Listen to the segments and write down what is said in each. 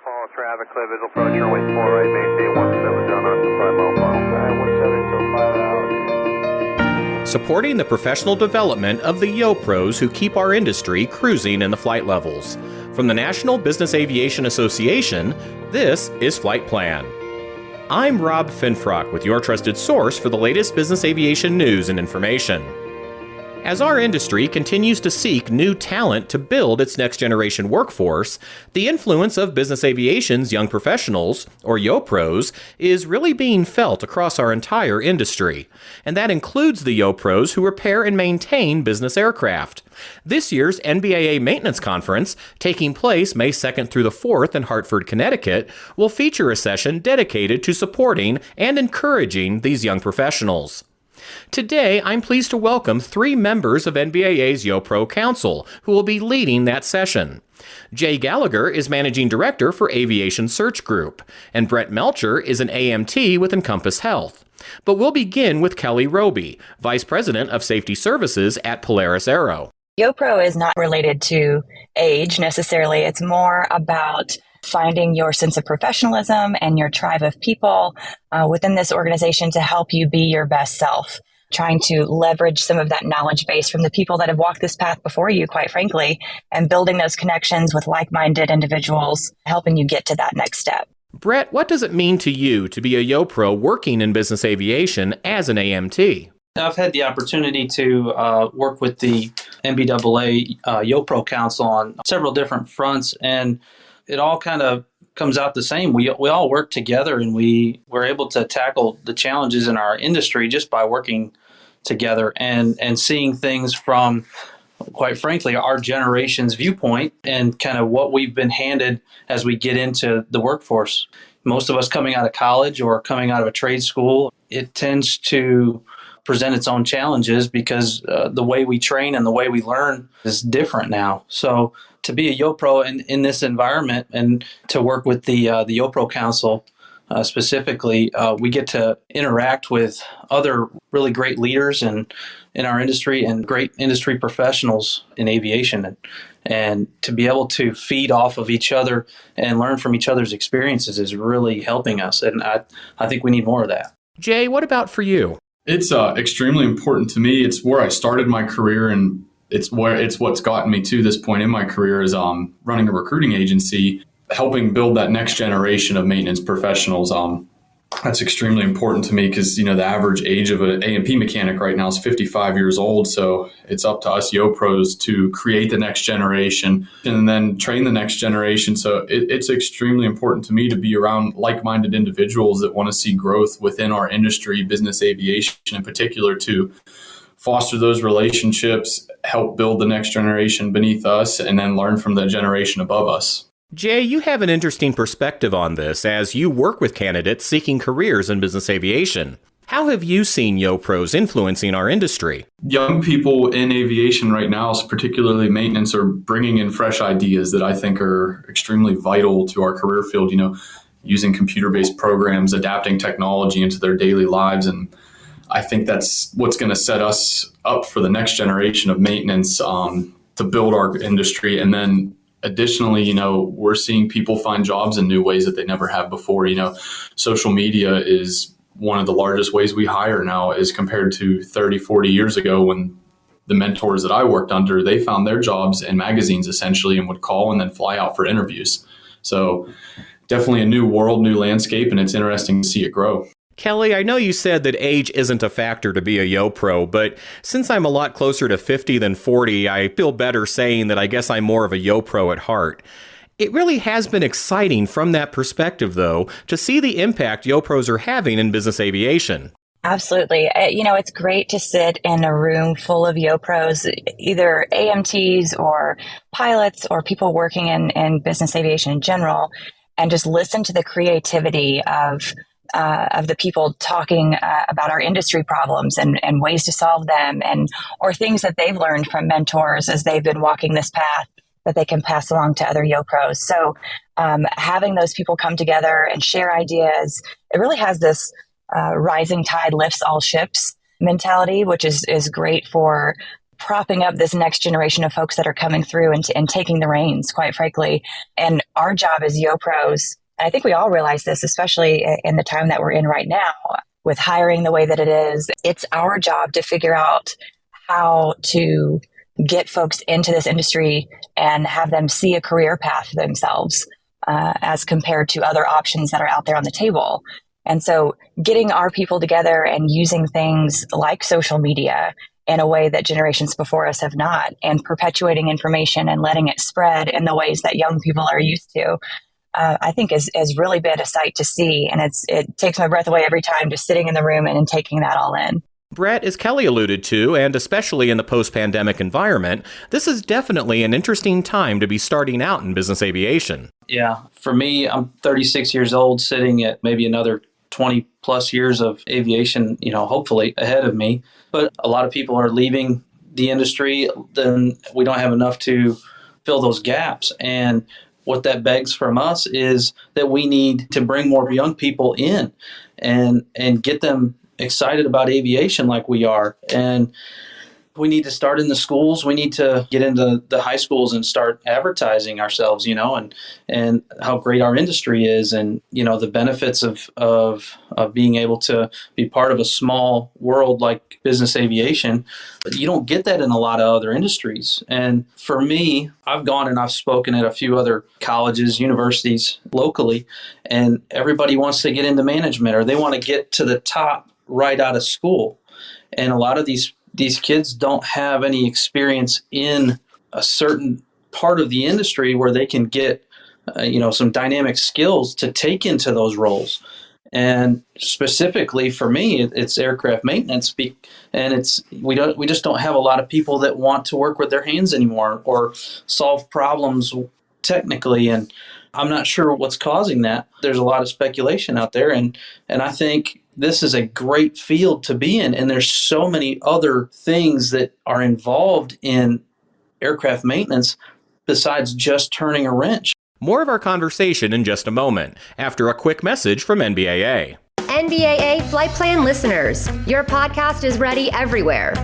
follow traffic, clear visual approach, runway 4 right, maintain 17 John Austin, 5 mile final. 17 till 5 out. Supporting the professional development of the YoPros who keep our industry cruising in the flight levels. From the National Business Aviation Association, this is Flight Plan. I'm Rob Finfrock with your trusted source for the latest business aviation news and information. As our industry continues to seek new talent to build its next-generation workforce, the influence of business aviation's young professionals, or YoPros, is really being felt across our entire industry. And that includes the YoPros who repair and maintain business aircraft. This year's NBAA Maintenance Conference, taking place May 2nd through the 4th in Hartford, Connecticut, will feature a session dedicated to supporting and encouraging these young professionals. Today, I'm pleased to welcome 3 members of NBAA's YoPro Council who will be leading that session. Jay Gallagher is Managing Director for Aviation Search Group, and Brett Melcher is an AMT with Encompass Health. But we'll begin with Kelly Roby, Vice President of Safety Services at Polaris Aero. YoPro is not related to age necessarily. It's more about finding your sense of professionalism and your tribe of people within this organization to help you be your best self, trying to leverage some of that knowledge base from the people that have walked this path before you, quite frankly, and building those connections with like-minded individuals, helping you get to that next step. Brett, what does it mean to you to be a YoPro working in business aviation as an AMT? I've had the opportunity to work with the NBAA YoPro Council on several different fronts, and it all kind of comes out the same. We all work together, and we were able to tackle the challenges in our industry just by working together and seeing things from, quite frankly, our generation's viewpoint and kind of what we've been handed as we get into the workforce. Most of us coming out of college or coming out of a trade school, it tends to present its own challenges because the way we train and the way we learn is different now. So to be a YoPro in this environment and to work with the YoPro Council specifically, we get to interact with other really great leaders in our industry and great industry professionals in aviation. And to be able to feed off of each other and learn from each other's experiences is really helping us. And I think we need more of that. Jay, what about for you? It's extremely important to me. It's where I started my career, and it's what's gotten me to this point in my career is running a recruiting agency, helping build that next generation of maintenance professionals. That's extremely important to me because, the average age of an A&P mechanic right now is 55 years old. So it's up to us YoPros to create the next generation and then train the next generation. So it's extremely important to me to be around like-minded individuals that want to see growth within our industry, business aviation in particular, to foster those relationships, help build the next generation beneath us, and then learn from the generation above us. Jay, you have an interesting perspective on this as you work with candidates seeking careers in business aviation. How have you seen YoPros influencing our industry? Young people in aviation right now, particularly maintenance, are bringing in fresh ideas that I think are extremely vital to our career field, using computer-based programs, adapting technology into their daily lives. And I think that's what's going to set us up for the next generation of maintenance to build our industry. And then additionally, we're seeing people find jobs in new ways that they never have before. Social media is one of the largest ways we hire now as compared to 30, 40 years ago when the mentors that I worked under, they found their jobs in magazines essentially and would call and then fly out for interviews. So definitely a new world, new landscape, and it's interesting to see it grow. Kelly, I know you said that age isn't a factor to be a YoPro, but since I'm a lot closer to 50 than 40, I feel better saying that I guess I'm more of a YoPro at heart. It really has been exciting from that perspective, though, to see the impact YoPros are having in business aviation. Absolutely. It's great to sit in a room full of YoPros, either AMTs or pilots or people working in business aviation in general, and just listen to the creativity of the people talking about our industry problems and ways to solve them, or things that they've learned from mentors as they've been walking this path that they can pass along to other YoPros. So having those people come together and share ideas, it really has this rising tide lifts all ships mentality, which is great for propping up this next generation of folks that are coming through and taking the reins, quite frankly. And our job as YoPros, I think we all realize this, especially in the time that we're in right now, with hiring the way that it is, it's our job to figure out how to get folks into this industry and have them see a career path for themselves as compared to other options that are out there on the table. And so getting our people together and using things like social media in a way that generations before us have not, and perpetuating information and letting it spread in the ways that young people are used to, I think has really been a sight to see. And it takes my breath away every time just sitting in the room and taking that all in. Brett, as Kelly alluded to, and especially in the post-pandemic environment, this is definitely an interesting time to be starting out in business aviation. Yeah, for me, I'm 36 years old, sitting at maybe another 20 plus years of aviation, hopefully ahead of me. But a lot of people are leaving the industry, then we don't have enough to fill those gaps. And what that begs from us is that we need to bring more young people in and get them excited about aviation like we are. And we need to start in the schools. We need to get into the high schools and start advertising ourselves, and how great our industry is, and the benefits of being able to be part of a small world like business aviation. But you don't get that in a lot of other industries. And for me, I've gone and I've spoken at a few other colleges, universities locally, and everybody wants to get into management, or they want to get to the top right out of school. And a lot of these kids don't have any experience in a certain part of the industry where they can get, some dynamic skills to take into those roles. And specifically for me, it's aircraft maintenance, and we just don't have a lot of people that want to work with their hands anymore or solve problems technically. And I'm not sure what's causing that. There's a lot of speculation out there, and I think this is a great field to be in. And there's so many other things that are involved in aircraft maintenance besides just turning a wrench. More of our conversation in just a moment, after a quick message from NBAA. NBAA Flight Plan listeners, your podcast is ready everywhere.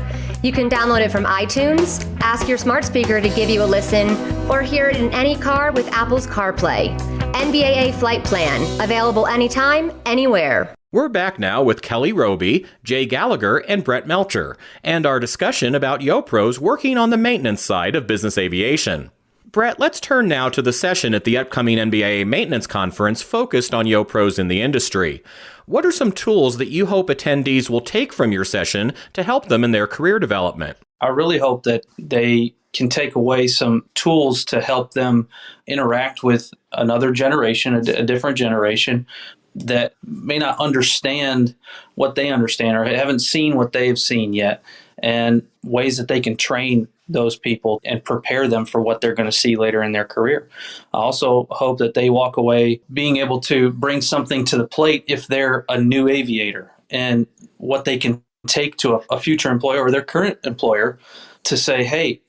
You can download it from iTunes, ask your smart speaker to give you a listen, or hear it in any car with Apple's CarPlay. NBAA Flight Plan, available anytime, anywhere. We're back now with Kelly Roby, Jay Gallagher, and Brett Melcher, and our discussion about YoPros working on the maintenance side of business aviation. Brett, let's turn now to the session at the upcoming NBAA Maintenance Conference focused on YoPros in the industry. What are some tools that you hope attendees will take from your session to help them in their career development? I really hope that they can take away some tools to help them interact with another generation, a different generation, that may not understand what they understand or haven't seen what they've seen yet, and ways that they can train those people and prepare them for what they're going to see later in their career. I also hope that they walk away being able to bring something to the plate if they're a new aviator, and what they can take to a future employer or their current employer to say, hey,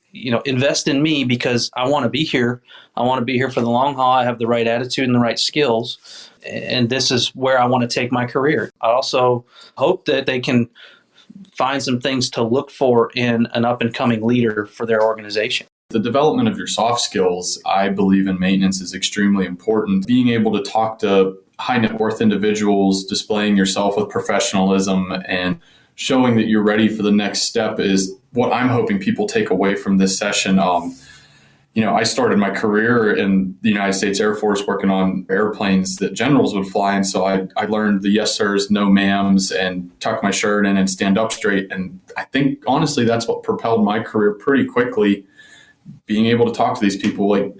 invest in me because I want to be here. I want to be here for the long haul. I have the right attitude and the right skills, and this is where I want to take my career. I also hope that they can find some things to look for in an up-and-coming leader for their organization. The development of your soft skills, I believe in maintenance, is extremely important. Being able to talk to high net worth individuals, displaying yourself with professionalism, and showing that you're ready for the next step is what I'm hoping people take away from this session. I started my career in the United States Air Force working on airplanes that generals would fly. And so I learned the yes sirs, no ma'ams, and tuck my shirt in and stand up straight. And I think, honestly, that's what propelled my career pretty quickly, being able to talk to these people. Like,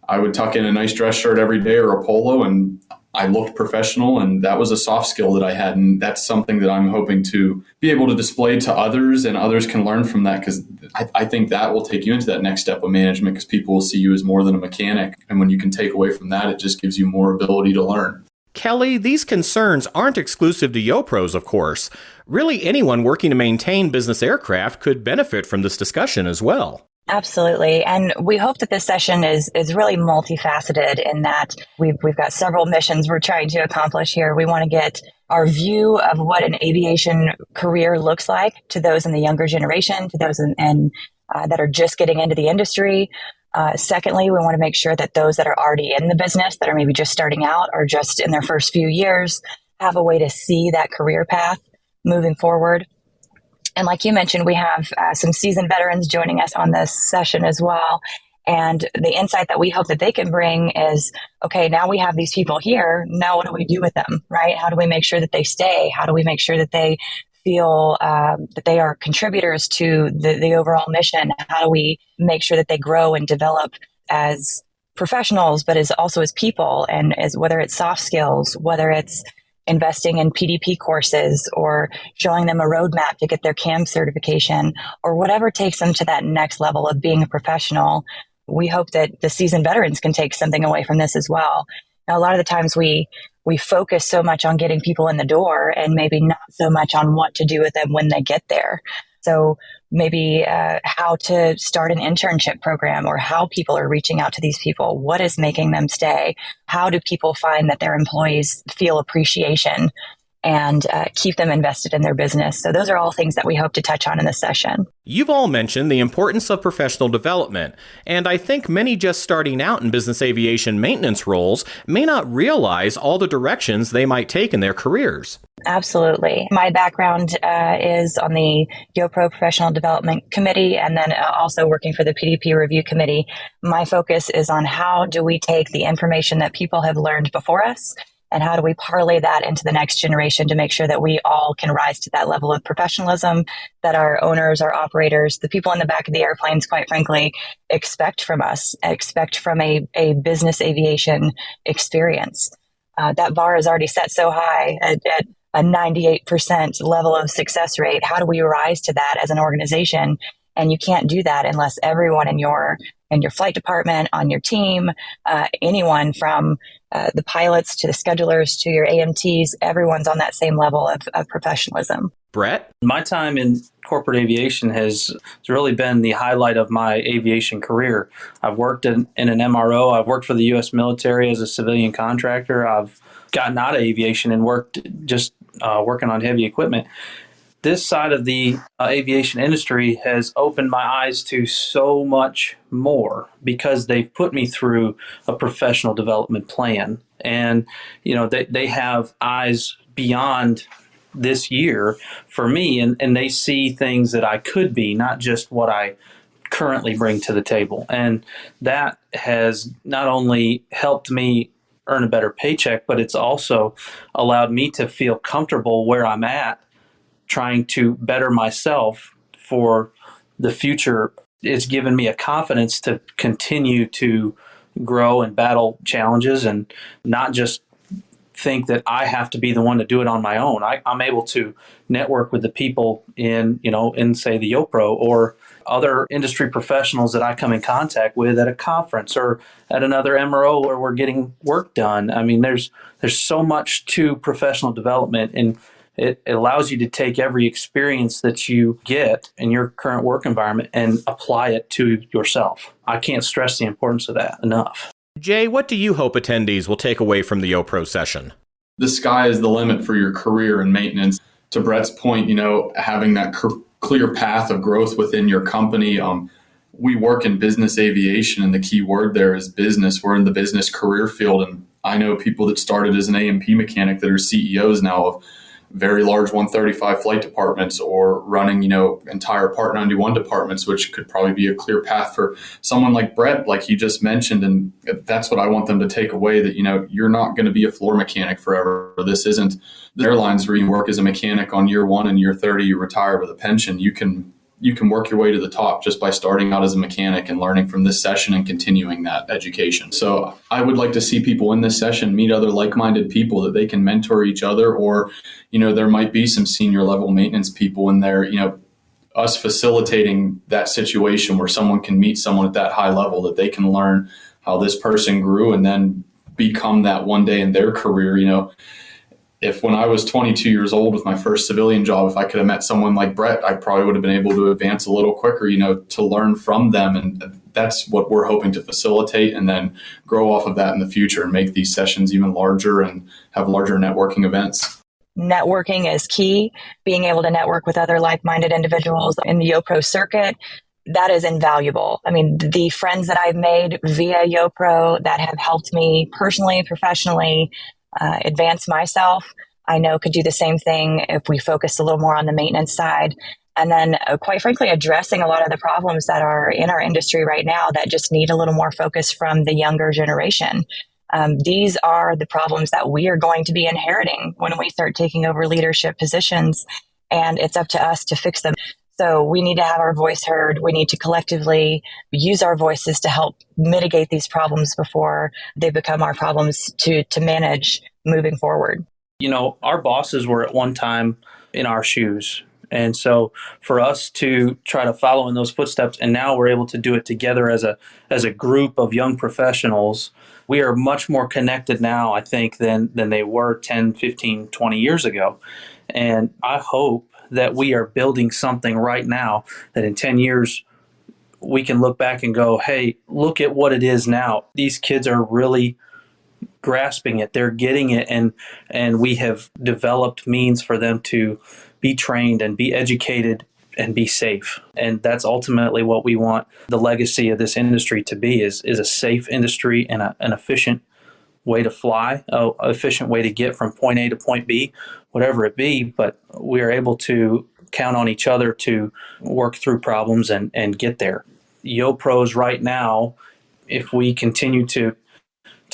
I would tuck in a nice dress shirt every day or a polo, and I looked professional, and that was a soft skill that I had. And that's something that I'm hoping to be able to display to others, and others can learn from that, because I think that will take you into that next step of management, because people will see you as more than a mechanic. And when you can take away from that, it just gives you more ability to learn. Kelly, these concerns aren't exclusive to YoPros, of course. Really, anyone working to maintain business aircraft could benefit from this discussion as well. Absolutely. And we hope that this session is really multifaceted in that we've got several missions we're trying to accomplish here. We want to get our view of what an aviation career looks like to those in the younger generation, to those that are just getting into the industry. Secondly, we want to make sure that those that are already in the business, that are maybe just starting out or just in their first few years, have a way to see that career path moving forward. And like you mentioned, we have some seasoned veterans joining us on this session as well. And the insight that we hope that they can bring is, okay, now we have these people here. Now what do we do with them, right? How do we make sure that they stay? How do we make sure that they feel that they are contributors to the overall mission? How do we make sure that they grow and develop as professionals, but also as people, and as whether it's soft skills, whether it's investing in PDP courses or showing them a roadmap to get their CAM certification or whatever takes them to that next level of being a professional. We hope that the seasoned veterans can take something away from this as well. Now, a lot of the times we focus so much on getting people in the door and maybe not so much on what to do with them when they get there. So maybe how to start an internship program, or how people are reaching out to these people. What is making them stay? How do people find that their employees feel appreciation and keep them invested in their business? So those are all things that we hope to touch on in this session. You've all mentioned the importance of professional development, and I think many just starting out in business aviation maintenance roles may not realize all the directions they might take in their careers. Absolutely. My background is on the YoPro Professional Development Committee, and then also working for the PDP Review Committee. My focus is on how do we take the information that people have learned before us, and how do we parlay that into the next generation to make sure that we all can rise to that level of professionalism that our owners, our operators, the people in the back of the airplanes, quite frankly, expect from us, expect from a business aviation experience. That bar is already set so high at a 98% level of success rate. How do we rise to that as an organization? And you can't do that unless everyone in your flight department, on your team, anyone from the pilots to the schedulers to your AMTs, everyone's on that same level of professionalism. Brett? My time in corporate aviation has really been the highlight of my aviation career. I've worked in an MRO. I've worked for the U.S. military as a civilian contractor. I've gotten out of aviation and worked just working on heavy equipment. This side of the aviation industry has opened my eyes to so much more because they've put me through a professional development plan. And, they have eyes beyond this year for me, and they see things that I could be, not just what I currently bring to the table. And that has not only helped me earn a better paycheck, but it's also allowed me to feel comfortable where I'm at, trying to better myself for the future. It's given me a confidence to continue to grow and battle challenges and not just think that I have to be the one to do it on my own. I'm able to network with the people in say the YoPro or other industry professionals that I come in contact with at a conference or at another MRO where we're getting work done. I mean, there's so much to professional development, and it allows you to take every experience that you get in your current work environment and apply it to yourself. I can't stress the importance of that enough. Jay, what do you hope attendees will take away from the YoPro session? The sky is the limit for your career in maintenance. To Brett's point, having that clear path of growth within your company. We work in business aviation, and the key word there is business. We're in the business career field, and I know people that started as an A&P mechanic that are CEOs now of very large 135 flight departments or running, entire Part 91 departments, which could probably be a clear path for someone like Brett, like he just mentioned. And that's what I want them to take away, that, you're not going to be a floor mechanic forever. This isn't the airlines where you work as a mechanic on year 1 and year 30, you retire with a pension. You can work your way to the top just by starting out as a mechanic and learning from this session and continuing that education. So I would like to see people in this session meet other like-minded people that they can mentor each other, or, there might be some senior level maintenance people in there, us facilitating that situation where someone can meet someone at that high level, that they can learn how this person grew and then become that one day in their career. if when I was 22 years old with my first civilian job, if I could have met someone like Brett, I probably would have been able to advance a little quicker, to learn from them. And that's what we're hoping to facilitate, and then grow off of that in the future and make these sessions even larger and have larger networking events. Networking is key. Being able to network with other like-minded individuals in the YoPro circuit, that is invaluable. I mean, the friends that I've made via YoPro that have helped me personally, professionally, advance myself, I know could do the same thing if we focus a little more on the maintenance side. And then, quite frankly, addressing a lot of the problems that are in our industry right now that just need a little more focus from the younger generation. These are the problems that we are going to be inheriting when we start taking over leadership positions, and it's up to us to fix them. So we need to have our voice heard. We need to collectively use our voices to help mitigate these problems before they become our problems to manage moving forward. Our bosses were at one time in our shoes. And so for us to try to follow in those footsteps, and now we're able to do it together as a group of young professionals, we are much more connected now, I think, than they were 10, 15, 20 years ago. And I hope that we are building something right now that in 10 years we can look back and go, hey, look at what it is now. These kids are really grasping it. They're getting it. And we have developed means for them to be trained and be educated and be safe. And that's ultimately what we want the legacy of this industry to be, is a safe industry and an efficient way to fly, an efficient way to get from point A to point B, whatever it be. But we are able to count on each other to work through problems and get there. YoPros right now, if we continue to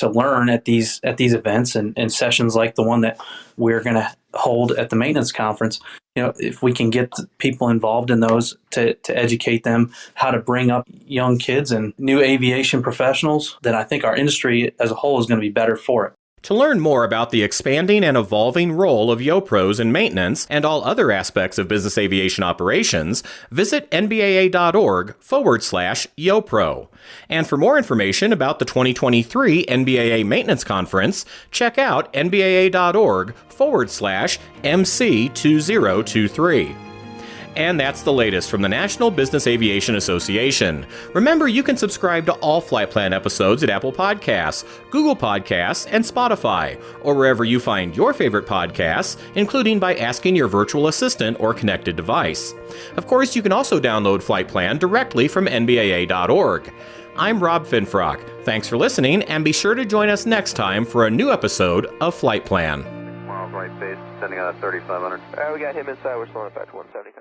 learn at these events and sessions like the one that we're going to hold at the maintenance conference, if we can get people involved in those to educate them how to bring up young kids and new aviation professionals, then I think our industry as a whole is going to be better for it. To learn more about the expanding and evolving role of YoPros in maintenance and all other aspects of business aviation operations, visit NBAA.org/YoPro. And for more information about the 2023 NBAA Maintenance Conference, check out NBAA.org/MC2023. And that's the latest from the National Business Aviation Association. Remember, you can subscribe to all Flight Plan episodes at Apple Podcasts, Google Podcasts, and Spotify, or wherever you find your favorite podcasts, including by asking your virtual assistant or connected device. Of course, you can also download Flight Plan directly from NBAA.org. I'm Rob Finfrock. Thanks for listening, and be sure to join us next time for a new episode of Flight Plan. 6 miles right base, sending out 3500. All right, we got him inside. We're slowing it back to 170.